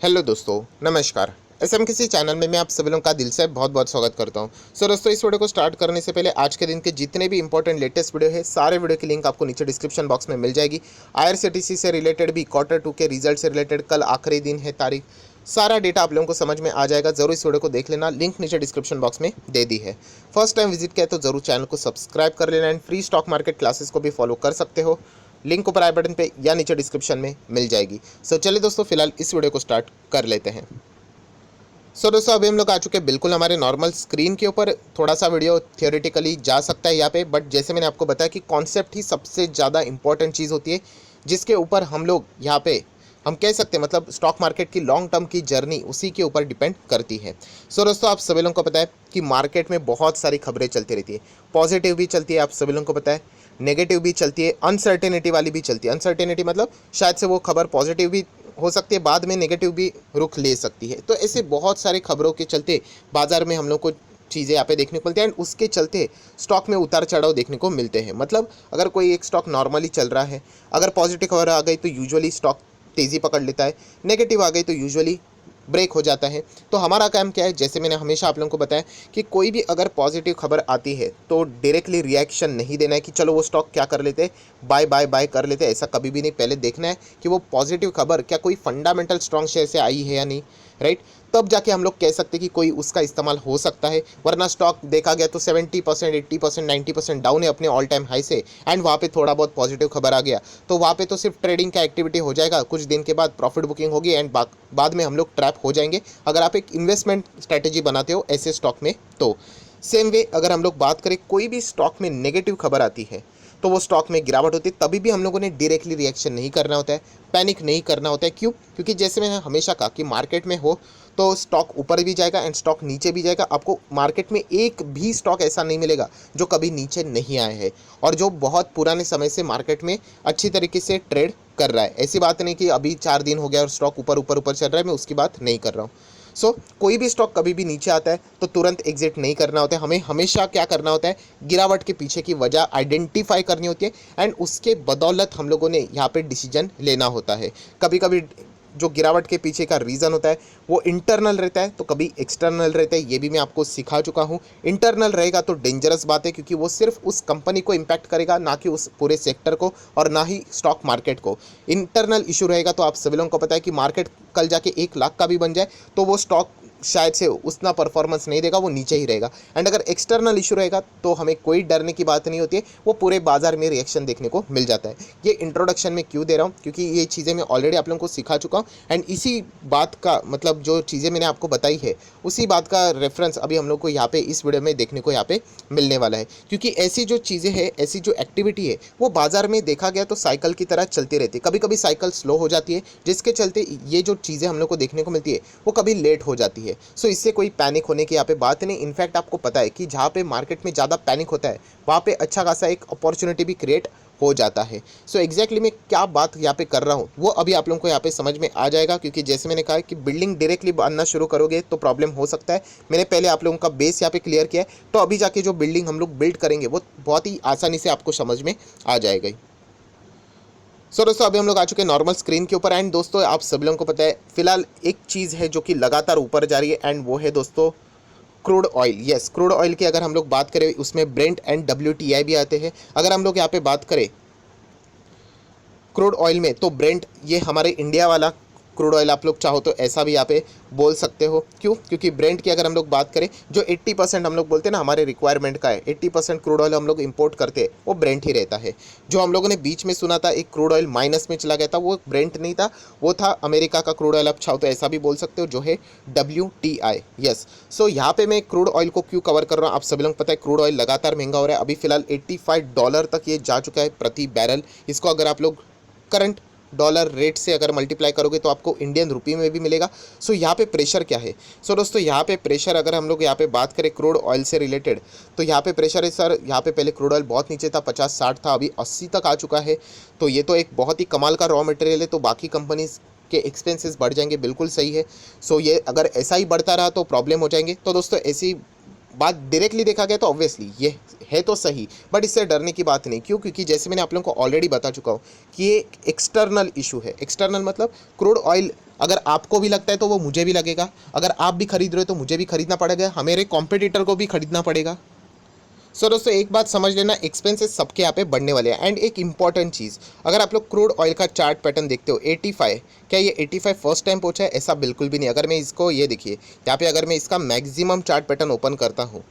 Hello दोस्तों, नमस्कार। SM किसी चैनल में मैं आप सभी लोगों का दिल से बहुत बहुत स्वागत करता हूं। दोस्तों, इस वीडियो को स्टार्ट करने से पहले आज के दिन के जितने भी इंपॉर्टेंट लेटेस्ट वीडियो है सारे वीडियो की लिंक आपको नीचे डिस्क्रिप्शन बॉक्स में मिल जाएगी। आईआरसीटीसी से रिलेटेड भी Q2 के रिजल्ट से रिलेटेड कल आखिरी दिन है तारीख, सारा डेटा आप लोगों को समझ में आ जाएगा। जरूर इस वीडियो को देख लेना, लिंक नीचे डिस्क्रिप्शन बॉक्स में दे दी है। फर्स्ट टाइम विजिट किया तो जरूर चैनल को सब्सक्राइब कर लेना and free stock market classes को भी फॉलो कर सकते हो। लिंक ऊपर आई बटन पे या नीचे डिस्क्रिप्शन में मिल जाएगी। चलिए दोस्तों, फिलहाल इस वीडियो को स्टार्ट कर लेते हैं। दोस्तों, अभी हम लोग आ चुके हैं बिल्कुल हमारे नॉर्मल स्क्रीन के ऊपर। थोड़ा सा वीडियो थियोरेटिकली जा सकता है यहाँ पे, बट जैसे मैंने आपको बताया कि कॉन्सेप्ट ही सबसे ज़्यादा इंपॉर्टेंट चीज़ होती है, जिसके ऊपर हम लोग यहाँ पे हम कह सकते हैं मतलब स्टॉक मार्केट की लॉन्ग टर्म की जर्नी उसी के ऊपर डिपेंड करती है। दोस्तों, आप सभी लोगों को पता है कि मार्केट में बहुत सारी खबरें चलती रहती है। पॉजिटिव भी चलती है, आप सभी लोगों को पता है, नेगेटिव भी चलती है, अनसर्टेनिटी वाली भी चलती है। अनसर्टेनिटी मतलब शायद से वो खबर पॉजिटिव भी हो सकती है, बाद में नेगेटिव भी रुख ले सकती है। तो ऐसे बहुत सारे खबरों के चलते बाजार में हम लोग को चीज़ें यहाँ पे देखने को मिलती हैं एंड उसके चलते स्टॉक में उतार चढ़ाव देखने को मिलते हैं। मतलब अगर कोई एक स्टॉक नॉर्मली चल रहा है, अगर पॉजिटिव खबर आ गई तो यूजुअली स्टॉक तेज़ी पकड़ लेता है, नेगेटिव आ गई तो यूजुअली ब्रेक हो जाता है। तो हमारा काम क्या है, जैसे मैंने हमेशा आप लोगों को बताया कि कोई भी अगर पॉजिटिव खबर आती है तो डायरेक्टली रिएक्शन नहीं देना है कि चलो वो स्टॉक क्या कर लेते, बाय बाय बाय कर लेते, ऐसा कभी भी नहीं। पहले देखना है कि वो पॉजिटिव खबर क्या कोई फंडामेंटल स्ट्रॉन्ग शेयर से आई है या नहीं, राइट। तब जाके हम लोग कह सकते हैं कि कोई उसका इस्तेमाल हो सकता है। वरना स्टॉक देखा गया तो 70%, 80%, 90% डाउन है अपने ऑल टाइम हाई से, एंड वहाँ पे थोड़ा बहुत पॉजिटिव खबर आ गया तो वहाँ पे तो सिर्फ ट्रेडिंग का एक्टिविटी हो जाएगा। कुछ दिन के बाद प्रॉफिट बुकिंग होगी एंड बाद में हम लोग ट्रैप हो जाएंगे अगर आप एक इन्वेस्टमेंट स्ट्रैटेजी बनाते हो ऐसे स्टॉक में। तो सेम वे अगर हम लोग बात करें, कोई भी स्टॉक में नेगेटिव खबर आती है तो वो स्टॉक में गिरावट होती है, तभी भी हम लोगों ने डायरेक्टली रिएक्शन नहीं करना होता है, पैनिक नहीं करना होता है। क्यों? क्योंकि जैसे मैंने हमेशा कहा कि मार्केट में हो तो स्टॉक ऊपर भी जाएगा एंड स्टॉक नीचे भी जाएगा। आपको मार्केट में एक भी स्टॉक ऐसा नहीं मिलेगा जो कभी नीचे नहीं आए हैं और जो बहुत पुराने समय से मार्केट में अच्छी तरीके से ट्रेड कर रहा है। ऐसी बात नहीं कि अभी 4 दिन हो गया और स्टॉक ऊपर ऊपर ऊपर चल रहा है, मैं उसकी बात नहीं कर रहा हूँ। कोई भी स्टॉक कभी भी नीचे आता है तो तुरंत एग्जिट नहीं करना होता है। हमें हमेशा क्या करना होता है, गिरावट के पीछे की वजह आइडेंटिफाई करनी होती है एंड उसके बदौलत हम लोगों ने यहाँ पे डिसीजन लेना होता है। कभी कभी जो गिरावट के पीछे का रीज़न होता है वो इंटरनल रहता है तो कभी एक्सटर्नल रहता है, ये भी मैं आपको सिखा चुका हूँ। इंटरनल रहेगा तो डेंजरस बात है, क्योंकि वो सिर्फ उस कंपनी को इम्पैक्ट करेगा, ना कि उस पूरे सेक्टर को और ना ही स्टॉक मार्केट को। इंटरनल इशू रहेगा तो आप सभी लोगों को पता है कि मार्केट कल जाके 1 लाख का भी बन जाए तो वो स्टॉक शायद से उतना परफॉर्मेंस नहीं देगा, वो नीचे ही रहेगा। एंड अगर एक्सटर्नल इशू रहेगा तो हमें कोई डरने की बात नहीं होती है, वो पूरे बाजार में रिएक्शन देखने को मिल जाता है। ये इंट्रोडक्शन में क्यों दे रहा हूँ, क्योंकि ये चीज़ें मैं ऑलरेडी आप लोगों को सिखा चुका हूँ एंड इसी बात का मतलब जो चीज़ें मैंने आपको बताई है उसी बात का रेफरेंस अभी हम लोग को यहाँ पे इस वीडियो में देखने को यहाँ पे मिलने वाला है। क्योंकि ऐसी जो चीज़ें हैं, ऐसी जो एक्टिविटी है वो बाजार में देखा गया तो साइकिल की तरह चलती रहती है। कभी कभी साइकिल स्लो हो जाती है, जिसके चलते ये जो चीज़ें हम लोग को देखने को मिलती है वो कभी लेट हो जाती है। इससे कोई पैनिक होने की यहाँ पे बात नहीं। इनफैक्ट आपको पता है कि जहाँ पे मार्केट में ज़्यादा पैनिक होता है वहाँ पे अच्छा खासा एक अपॉर्चुनिटी भी क्रिएट हो जाता है। एग्जैक्टली मैं क्या बात यहाँ पे कर रहा हूँ वो अभी आप लोगों को यहाँ पे समझ में आ जाएगा, क्योंकि जैसे मैंने कहा कि बिल्डिंग डायरेक्टली बनना शुरू करोगे तो प्रॉब्लम हो सकता है। मैंने पहले आप लोगों का बेस यहाँ पे क्लियर किया है, तो अभी जाके जो बिल्डिंग हम लोग बिल्ड करेंगे वो बहुत ही आसानी से आपको समझ में आ जाएगा। दोस्तों, अभी हम लोग आ चुके हैं नॉर्मल स्क्रीन के ऊपर एंड दोस्तों आप सभी लोगों को पता है फिलहाल एक चीज़ है जो कि लगातार ऊपर जा रही है एंड वो है दोस्तों crude oil. Yes, crude oil की अगर हम लोग बात करें उसमें ब्रेंट एंड WTI भी आते हैं। अगर हम लोग यहाँ पे बात करें क्रूड ऑयल में तो ब्रेंट ये हमारे इंडिया वाला क्रूड ऑयल आप लोग चाहो तो ऐसा भी यहाँ पे बोल सकते हो। क्यों? क्योंकि ब्रेंट की अगर हम लोग बात करें जो 80% हम लोग बोलते हैं ना हमारे रिक्वायरमेंट का है, 80% क्रूड ऑयल हम लोग इंपोर्ट करते हैं वो ब्रेंट ही रहता है। जो हम लोगों ने बीच में सुना था एक क्रूड ऑयल माइनस में चला गया था, वो ब्रेंट नहीं था, वो था अमेरिका का क्रूड ऑयल, आप चाहो तो ऐसा भी बोल सकते हो, जो है WTI। यस, यहाँ पे मैं क्रूड ऑयल को क्यों कवर कर रहा हूँ, आप सभी लोग पता है क्रूड ऑयल लगातार महंगा हो रहा है। अभी फिलहाल $85 तक ये जा चुका है प्रति बैरल। इसको अगर आप लोग करंट डॉलर रेट से अगर मल्टीप्लाई करोगे तो आपको इंडियन रुपये में भी मिलेगा। यहाँ पे प्रेशर क्या है? दोस्तों यहाँ पे प्रेशर अगर हम लोग यहाँ पे बात करें क्रूड ऑयल से रिलेटेड तो यहाँ पे प्रेशर है सर, यहाँ पे पहले क्रूड ऑयल बहुत नीचे था, 50-60 था, अभी 80 तक आ चुका है। तो ये तो एक बहुत ही कमाल का रॉ मटेरियल है, तो बाकी कंपनीज के एक्सपेंसेस बढ़ जाएंगे, बिल्कुल सही है। ये अगर ऐसा ही बढ़ता रहा तो प्रॉब्लम हो जाएंगे। तो दोस्तों ऐसी बात डायरेक्टली देखा गया तो ऑब्वियसली ये है तो सही, बट इससे डरने की बात नहीं। क्यों? क्योंकि जैसे मैंने आप लोगों को ऑलरेडी बता चुका हूँ कि ये एक्सटर्नल इशू है। एक्सटर्नल मतलब क्रूड ऑयल अगर आपको भी लगता है तो वो मुझे भी लगेगा, अगर आप भी खरीद रहे हो तो मुझे भी खरीदना पड़ेगा, हमारे कॉम्पिटिटर को भी खरीदना पड़ेगा। सो दोस्तों एक बात समझ लेना, एक्सपेंसेस सबके यहाँ पे बढ़ने वाले हैं। एंड एक इंपॉर्टेंट चीज़, अगर आप लोग क्रूड ऑयल का चार्ट पैटर्न देखते हो 85, क्या ये 85 फर्स्ट टाइम पहुंचा है? ऐसा बिल्कुल भी नहीं। अगर मैं इसको ये देखिए यहाँ पे अगर मैं इसका मैक्सिमम चार्ट पैटर्न ओपन करता हूँ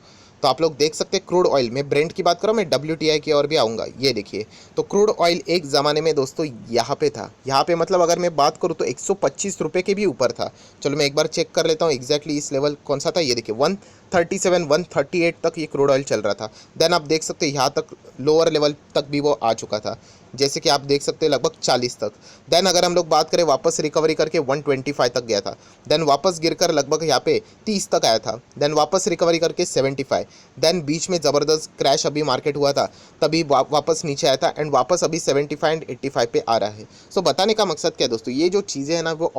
तो आप लोग देख सकते हैं क्रूड ऑयल में, ब्रेंट की बात करो, मैं WTI की और भी आऊँगा। ये देखिए तो क्रूड ऑयल एक ज़माने में दोस्तों यहाँ पे था, यहाँ पे मतलब अगर मैं बात करूँ तो 125 रुपये के भी ऊपर था। चलो मैं एक बार चेक कर लेता हूँ एग्जैक्टली इस लेवल कौन सा था। ये देखिए 137 138 तक ये क्रूड ऑयल चल रहा था। देन आप देख सकते हैं यहाँ तक लोअर लेवल तक भी वो आ चुका था, जैसे कि आप देख सकते हैं लगभग 40 तक। देन अगर हम लोग बात करें वापस रिकवरी करके 125 तक गया था। देन वापस गिरकर लगभग यहाँ पे 30 तक आया था। देन वापस रिकवरी करके 75। देन बीच में ज़बरदस्त क्रैश अभी मार्केट हुआ था, तभी वापस नीचे आया था एंड वापस अभी 75 एंड 85 पे आ रहा है। सो बताने का मकसद क्या है दोस्तों, ये जो चीज़ें हैं ना वो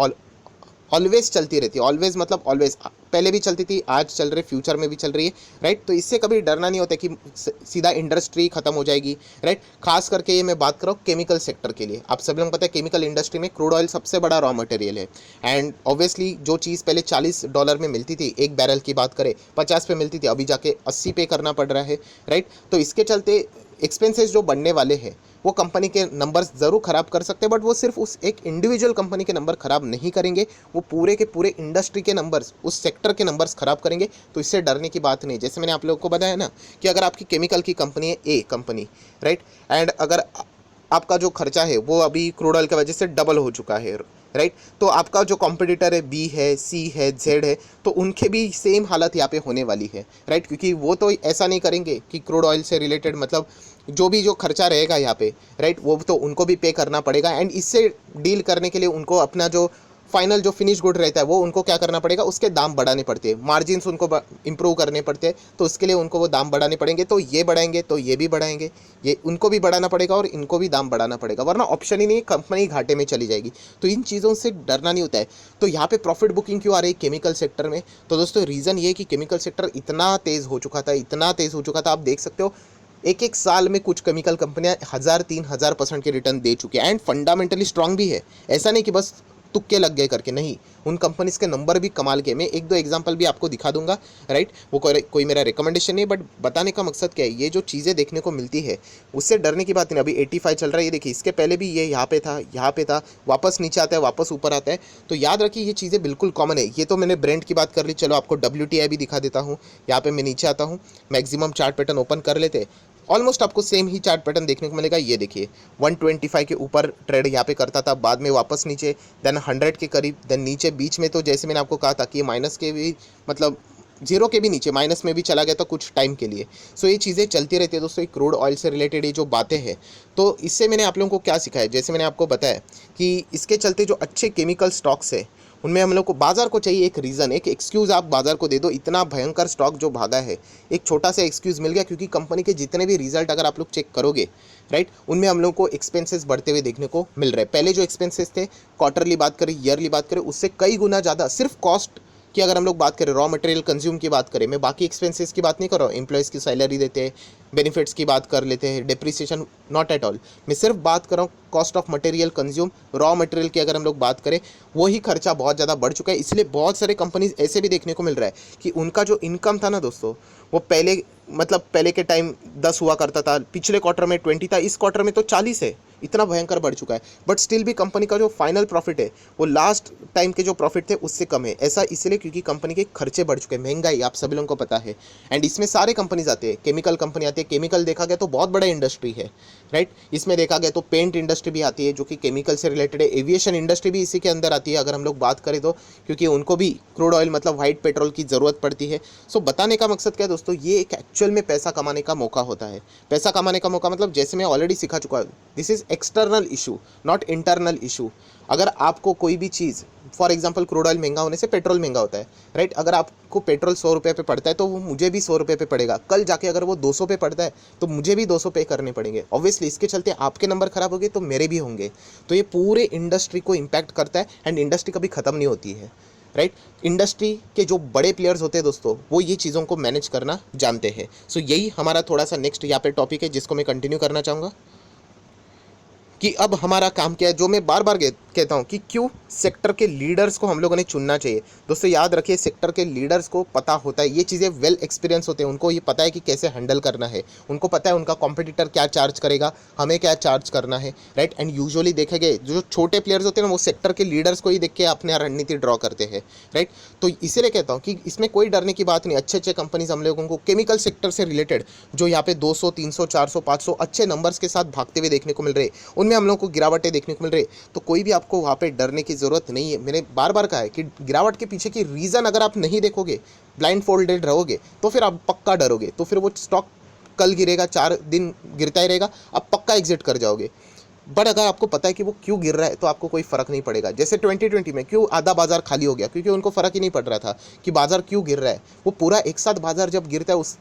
ऑलवेज चलती रहती है। ऑलवेज मतलब ऑलवेज, पहले भी चलती थी, आज चल रही, फ्यूचर में भी चल रही है, राइट। तो इससे कभी डरना नहीं होता कि सीधा इंडस्ट्री खत्म हो जाएगी, राइट। खास करके ये मैं बात कर रहा हूँ केमिकल सेक्टर के लिए। आप सब लोगों को पता है केमिकल इंडस्ट्री में क्रूड ऑयल सबसे बड़ा रॉ मटेरियल है। एंड ऑब्वियसली जो चीज़ पहले $40 में मिलती थी, एक बैरल की बात करें 50 पे मिलती थी, अभी जाके 80 पे करना पड़ रहा है, राइट। तो इसके चलते एक्सपेंसेस जो बढ़ने वाले हैं वो कंपनी के नंबर्स ज़रूर ख़राब कर सकते हैं, बट वो सिर्फ उस एक इंडिविजुअल कंपनी के नंबर ख़राब नहीं करेंगे, वो पूरे के पूरे इंडस्ट्री के नंबर्स, उस सेक्टर के नंबर्स ख़राब करेंगे। तो इससे डरने की बात नहीं। जैसे मैंने आप लोगों को बताया ना कि अगर आपकी केमिकल की कंपनी है, ए कंपनी, राइट, एंड अगर आपका जो खर्चा है वो अभी क्रूड ऑयल की वजह से डबल हो चुका है, राइट, तो आपका जो कॉम्पिटिटर है बी है, सी है, जेड है, तो उनके भी सेम हालत यहाँ पे होने वाली है, राइट। क्योंकि वो तो ऐसा नहीं करेंगे कि क्रूड ऑयल से रिलेटेड मतलब जो खर्चा रहेगा यहाँ पे, राइट, वो तो उनको भी पे करना पड़ेगा। एंड इससे डील करने के लिए उनको अपना जो फाइनल जो फिनिश गुड रहता है वो उनको क्या करना पड़ेगा, उसके दाम बढ़ाने पड़ते हैं, मार्जिन्स उनको इंप्रूव करने पड़ते हैं। तो उसके लिए उनको वो दाम बढ़ाने पड़ेंगे, तो ये बढ़ाएंगे तो ये भी बढ़ाएंगे, ये उनको भी बढ़ाना पड़ेगा और इनको भी दाम बढ़ाना पड़ेगा, वरना ऑप्शन ही नहीं, कंपनी घाटे में चली जाएगी। तो इन चीज़ों से डरना नहीं होता है। तो यहाँ पे प्रॉफिट बुकिंग क्यों आ रही है केमिकल सेक्टर में? तो दोस्तों रीज़न ये है कि केमिकल सेक्टर इतना तेज़ हो चुका था, इतना तेज़ हो चुका था, आप देख सकते हो एक एक साल में कुछ केमिकल कंपनियां 1000-3000% के रिटर्न दे चुकी हैं एंड फंडामेंटली स्ट्रांग भी है। ऐसा नहीं कि बस तुक्के लग गए करके, नहीं, उन कंपनीज के नंबर भी कमाल के। मैं एक दो एग्जांपल भी आपको दिखा दूंगा, राइट। वो कोई मेरा रिकमेंडेशन नहीं, बट बताने का मकसद क्या है, ये जो चीज़ें देखने को मिलती है उससे डरने की बात नहीं। अभी 85 चल रहा है, ये देखिए, इसके पहले भी ये यहाँ पे था, यहाँ पे था, वापस नीचे आता है, वापस ऊपर आता है। तो याद रखिए ये चीज़ें बिल्कुल कॉमन है। ये तो मैंने ब्रेंट की बात कर ली, चलो आपको WTI भी दिखा देता हूँ। यहाँ पे मैं नीचे आता हूँ, मैक्सिमम चार्ट पैटर्न ओपन कर लेते, ऑलमोस्ट आपको सेम ही चार्ट पैटर्न देखने को मिलेगा। ये देखिए 125 के ऊपर ट्रेड यहाँ पे करता था, बाद में वापस नीचे, देन 100 के करीब, देन नीचे बीच में। तो जैसे मैंने आपको कहा था कि माइनस के भी मतलब जीरो के भी नीचे माइनस में भी चला गया था कुछ टाइम के लिए। सो ये चीज़ें चलती रहती है दोस्तों, ये क्रूड ऑयल से रिलेटेड ये जो बातें हैं। तो इससे मैंने आप लोगों को क्या सिखाया, जैसे मैंने आपको बताया कि इसके चलते जो अच्छे केमिकल स्टॉक्स है उनमें हम लोग को, बाजार को चाहिए एक रीज़न, एक एक्सक्यूज़ आप बाजार को दे दो। इतना भयंकर स्टॉक जो भागा है, एक छोटा सा एक्सक्यूज़ मिल गया, क्योंकि कंपनी के जितने भी रिजल्ट अगर आप लोग चेक करोगे, राइट, उनमें हम लोग को एक्सपेंसेस बढ़ते हुए देखने को मिल रहे हैं। पहले जो एक्सपेंसेस थे, क्वार्टरली बात करें, ईयरली बात करें, उससे कई गुना ज़्यादा, सिर्फ कॉस्ट कि अगर हम लोग बात करें, रॉ मटेरियल कंज्यूम की बात करें, मैं बाकी एक्सपेंसेस की बात नहीं कर रहा हूँ, एम्प्लॉयज़ की सैलरी देते हैं, बेनिफिट्स की बात कर लेते हैं, डिप्रिसिएशन, नॉट एट ऑल, मैं सिर्फ बात कर रहा हूँ cost of material consume, raw material की अगर हम लोग बात करें, वही खर्चा बहुत ज़्यादा बढ़ चुका है। इसलिए बहुत सारे कंपनीज ऐसे भी देखने को मिल रहा है कि उनका जो इनकम था ना दोस्तों, वो पहले के टाइम 10 हुआ करता था, पिछले क्वार्टर में 20 था, इस क्वार्टर में तो 40 है, इतना भयंकर बढ़ चुका है। बट स्टिल भी कंपनी का जो फाइनल प्रॉफिट है वो लास्ट टाइम के जो प्रॉफिट थे उससे कम है। ऐसा इसलिए क्योंकि कंपनी के खर्चे बढ़ चुके हैं, महंगाई आप सभी लोगों को पता है। एंड इसमें सारे कंपनीज आते हैं, केमिकल कंपनी आती है, केमिकल देखा गया तो बहुत बड़ा इंडस्ट्री है, राइट। इसमें देखा गया तो पेंट इंडस्ट्री भी आती है जो कि केमिकल से रिलेटेड है, एविएशन इंडस्ट्री भी इसी के अंदर आती है अगर हम लोग बात करें तो, क्योंकि उनको भी क्रूड ऑयल मतलब वाइट पेट्रोल की ज़रूरत पड़ती है। सो बताने का मकसद क्या है दोस्तों, ये एक एक्चुअल में पैसा कमाने का मौका होता है। पैसा कमाने का मौका मतलब जैसे मैं ऑलरेडी सिखा चुका हूँ, this is external issue, not internal issue. अगर आपको कोई भी चीज़, फॉर एग्जांपल क्रूड ऑयल महंगा होने से पेट्रोल महंगा होता है, राइट। अगर आपको पेट्रोल 100 रुपये पे पड़ता है तो वो मुझे भी 100 रुपये पे पड़ेगा, कल जाके अगर वो 200 पे पड़ता है तो मुझे भी 200 पे करने पड़ेंगे। ऑब्वियसली इसके चलते आपके नंबर खराब होंगे तो मेरे भी होंगे। तो ये पूरे इंडस्ट्री को इम्पैक्ट करता है एंड इंडस्ट्री कभी ख़त्म नहीं होती है, राइट। इंडस्ट्री के जो बड़े प्लेयर्स होते हैं दोस्तों, वो ये चीज़ों को मैनेज करना जानते हैं। सो यही हमारा थोड़ा सा नेक्स्ट यहाँ पे टॉपिक है जिसको मैं कंटिन्यू करना चाहूँगा कि अब हमारा काम क्या है, जो मैं बार बार कहता हूँ कि क्यों सेक्टर के लीडर्स को हम लोगों ने चुनना चाहिए। दोस्तों याद रखिए, सेक्टर के लीडर्स को पता होता है, ये चीज़ें वेल एक्सपीरियंस होते हैं, उनको ये पता है कि कैसे हैंडल करना है, उनको पता है उनका कॉम्पिटिटर क्या चार्ज करेगा, हमें क्या चार्ज करना है, राइट। एंड यूजुअली देखे गए जो छोटे प्लेयर्स होते हैं ना, वो सेक्टर के लीडर्स को ही देख के अपने रणनीति ड्रॉ करते हैं, राइट। तो इसीलिए कहता हूँ कि इसमें कोई डरने की बात नहीं। अच्छे अच्छे कंपनीज हम लोगों को केमिकल सेक्टर से रिलेटेड जो यहाँ पे 200 300 400 500 अच्छे नंबर्स के साथ भागते हुए देखने को मिल रहे, उनमें हम लोग को गिरावटें देखने को मिल रही। तो कोई भी आपको वहाँ पे डरने की ज़रूरत नहीं है। मैंने बार बार कहा है कि गिरावट के पीछे की रीज़न अगर आप नहीं देखोगे, ब्लाइंड फोल्डेड रहोगे, तो फिर आप पक्का डरोगे, तो फिर वो स्टॉक कल गिरेगा, 4 दिन गिरता ही रहेगा, आप पक्का एग्जिट कर जाओगे। बट अगर आपको पता है कि वो क्यों गिर रहा है, तो आपको कोई फ़र्क नहीं पड़ेगा। जैसे 2020 में क्यों आधा बाजार खाली हो गया, क्योंकि उनको फ़र्क ही नहीं पड़ रहा था कि बाजार क्यों गिर रहा है। वो पूरा एक साथ बाजार जब गिरता है, उस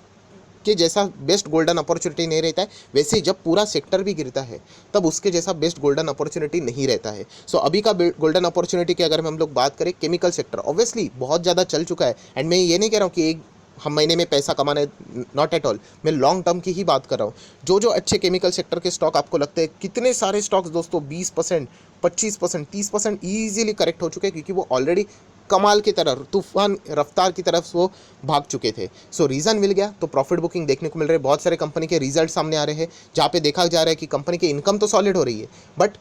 के जैसा बेस्ट गोल्डन अपॉर्चुनिटी नहीं रहता है। वैसे ही जब पूरा सेक्टर भी गिरता है, तब उसके जैसा बेस्ट गोल्डन अपॉर्चुनिटी नहीं रहता है। सो अभी का गोल्डन अपॉर्चुनिटी की अगर हम लोग बात करें, केमिकल सेक्टर ऑब्वियसली बहुत ज़्यादा चल चुका है। एंड मैं ये नहीं कह रहा हूँ कि एक हम महीने में पैसा कमाना है, नॉट एट ऑल। मैं लॉन्ग टर्म की ही बात कर रहा हूँ। जो अच्छे केमिकल सेक्टर के स्टॉक आपको लगते हैं, कितने सारे स्टॉक्स दोस्तों 20%, 25%, 30% ईजिली करेक्ट हो चुके हैं, क्योंकि वो ऑलरेडी कमाल की तरह, तूफान रफ्तार की तरफ वो भाग चुके थे। सो रीज़न मिल गया, तो प्रॉफिट बुकिंग देखने को मिल रहे हैं। बहुत सारे कंपनी के रिजल्ट सामने आ रहे हैं, जहाँ पे देखा जा रहा है कि कंपनी की इनकम तो सॉलिड हो रही है, बट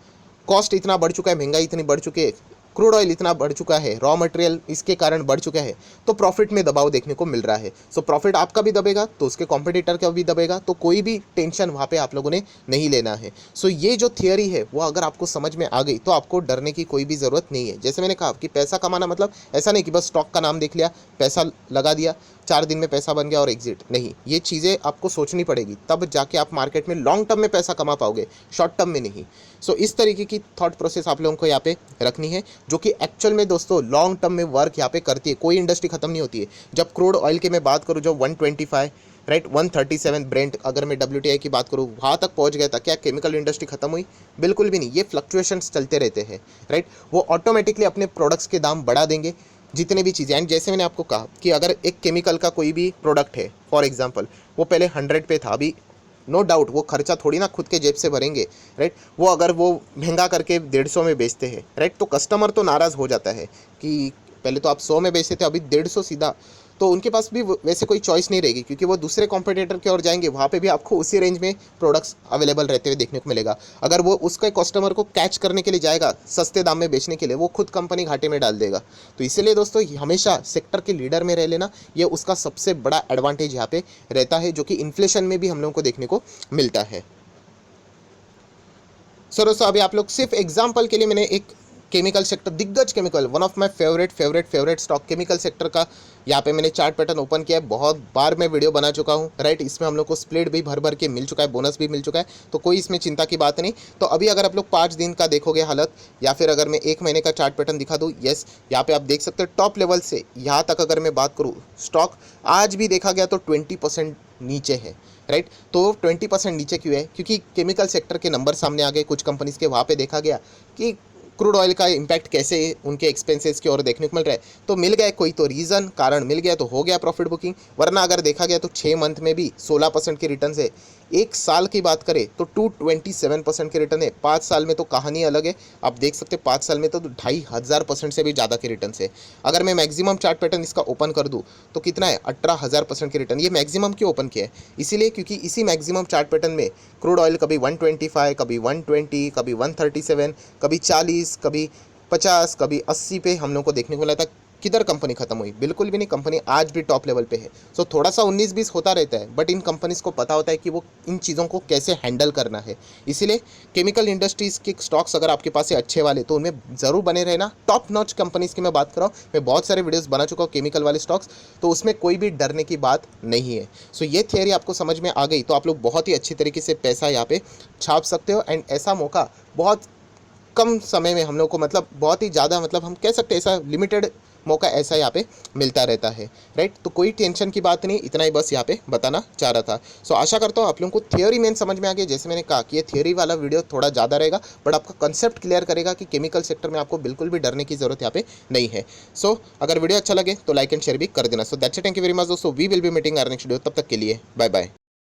कॉस्ट इतना बढ़ चुका है, महंगाई इतनी बढ़ चुकी है, क्रूड ऑयल इतना बढ़ चुका है, रॉ मटेरियल इसके कारण बढ़ चुका है, तो प्रॉफिट में दबाव देखने को मिल रहा है। सो प्रॉफिट आपका भी दबेगा, तो उसके कॉम्पिटिटर का भी दबेगा, तो कोई भी टेंशन वहाँ पे आप लोगों ने नहीं लेना है। सो ये जो थियरी है वो अगर आपको समझ में आ गई, तो आपको डरने की कोई भी ज़रूरत नहीं है। जैसे मैंने कहा कि पैसा कमाना मतलब ऐसा नहीं कि बस स्टॉक का नाम देख लिया, पैसा लगा दिया, 4 दिन में पैसा बन गया और एग्जिट। नहीं, ये चीज़ें आपको सोचनी पड़ेगी, तब जाके आप मार्केट में लॉन्ग टर्म में पैसा कमा पाओगे, शॉर्ट टर्म में नहीं। सो इस तरीके की थॉट प्रोसेस आप लोगों को यहाँ पे रखनी है, जो कि एक्चुअल में दोस्तों लॉन्ग टर्म में वर्क यहाँ पे करती है। कोई इंडस्ट्री खत्म नहीं होती है। जब क्रूड ऑयल की मैं बात करूँ, जो 125 राइट 137 ब्रेंट, अगर मैं WTI की बात करूँ, वहाँ तक पहुँच गया था, क्या केमिकल इंडस्ट्री खत्म हुई? बिल्कुल भी नहीं। ये फ्लक्चुएशंस चलते रहते हैं, राइट। वो ऑटोमेटिकली अपने प्रोडक्ट्स के दाम बढ़ा देंगे, जितने भी चीज़ें। एंड जैसे मैंने आपको कहा कि अगर एक केमिकल का कोई भी प्रोडक्ट है, फॉर एग्जांपल वो पहले 100 पे था, अभी नो डाउट वो खर्चा थोड़ी ना खुद के जेब से भरेंगे, राइट। वो अगर वो महंगा करके 150 में बेचते हैं, राइट, तो कस्टमर तो नाराज़ हो जाता है कि पहले तो आप 100 में बेचते थे, अभी 150 सीधा। तो उनके पास भी वैसे कोई चॉइस नहीं रहेगी, क्योंकि वो दूसरे कॉम्पिटिटर की ओर जाएंगे, वहाँ पे भी आपको उसी रेंज में प्रोडक्ट्स अवेलेबल रहते हुए देखने को मिलेगा। अगर वो उसके कस्टमर को कैच करने के लिए जाएगा सस्ते दाम में बेचने के लिए, वो खुद कंपनी घाटे में डाल देगा। तो इसीलिए दोस्तों हमेशा सेक्टर के लीडर में रह लेना, ये उसका सबसे बड़ा एडवांटेज यहाँ पे रहता है, जो कि इन्फ्लेशन में भी हम लोगों को देखने को मिलता है। सो दोस्तों अभी आप लोग सिर्फ एग्जाम्पल के लिए मैंने एक केमिकल सेक्टर, दिग्गज chemical, one of my favourite stock chemical sector का यहाँ पे मैंने चार्ट पैटर्न ओपन किया है। बहुत बार मैं वीडियो बना चुका हूँ, राइट। इसमें हम लोग को स्प्लिट भी भर भर के मिल चुका है, बोनस भी मिल चुका है, तो कोई इसमें चिंता की बात नहीं। तो अभी अगर आप लोग 5 दिन का देखोगे हालत, या फिर अगर मैं 1 महीने का चार्ट पैटर्न दिखा दूँ, यस, यहाँ पे आप देख सकते हैं टॉप लेवल से यहाँ तक अगर मैं बात करूँ, स्टॉक आज भी देखा गया तो 20% नीचे है, राइट। तो 20% नीचे क्यों है? क्योंकि केमिकल सेक्टर के नंबर सामने आ गए कुछ कंपनीज के, वहाँ पे देखा गया कि क्रूड ऑयल का इम्पैक्ट कैसे उनके एक्सपेंसेस की ओर देखने को मिल रहा है। तो मिल गया कोई तो रीज़न, कारण मिल गया, तो हो गया प्रॉफिट बुकिंग। वरना अगर देखा गया तो 6 मंथ में भी 16% की रिटर्न है। 1 साल की बात करें तो 227% की रिटर्न है। 5 साल में तो कहानी अलग है। आप देख सकते हैं 5 साल में तो 2500% से भी ज़्यादा की रिटर्न है। अगर मैं मैक्सिमम चार्ट पैटर्न इसका ओपन कर दूँ तो कितना है? 18,000% की रिटर्न। ये मैक्सिमम क्यों ओपन किया है? इसीलिए क्योंकि इसी मैक्सिमम चार्ट पैटर्न में क्रूड ऑयल कभी 125, कभी 120, कभी 137, कभी 40, कभी 50, कभी 80 पे हम लोग को देखने को मिला था। किधर कंपनी खत्म हुई? बिल्कुल भी नहीं, कंपनी आज भी टॉप लेवल पे है। सो थोड़ा सा 19-20 होता रहता है, बट इन कंपनीज को पता होता है कि वो इन चीज़ों को कैसे हैंडल करना है। इसीलिए केमिकल इंडस्ट्रीज़ के स्टॉक्स अगर आपके पास है अच्छे वाले, तो उनमें ज़रूर बने रहना। टॉप नॉच कंपनीज़ की मैं बात कर रहा हूँ, मैं बहुत सारे वीडियोज़ बना चुका हूँ केमिकल वाले स्टॉक्स, तो उसमें कोई भी डरने की बात नहीं है। सो ये थियरी आपको समझ में आ गई तो आप लोग बहुत ही अच्छी तरीके से पैसा यहाँ पे छाप सकते हो। एंड ऐसा मौका बहुत कम समय में हम लोग को, मतलब बहुत ही ज़्यादा, मतलब हम कह सकते हैं ऐसा लिमिटेड मौका ऐसा यहाँ पे मिलता रहता है, राइट। तो कोई टेंशन की बात नहीं, इतना ही बस यहाँ पे बताना चाह रहा था। सो आशा करता हूँ आप लोगों को थियोरी मेन समझ में आ गई। जैसे मैंने कहा कि ये थियोरी वाला वीडियो थोड़ा ज़्यादा रहेगा, बट आपका कंसेप्ट क्लियर करेगा कि केमिकल सेक्टर में आपको बिल्कुल भी डरने की जरूरत यहाँ पे नहीं है। सो अगर वीडियो अच्छा लगे तो लाइक एंड शेयर भी कर देना। So that's it, thank you very much दोस्तों, we will be meeting our next video. तब तक के लिए बाय बाय।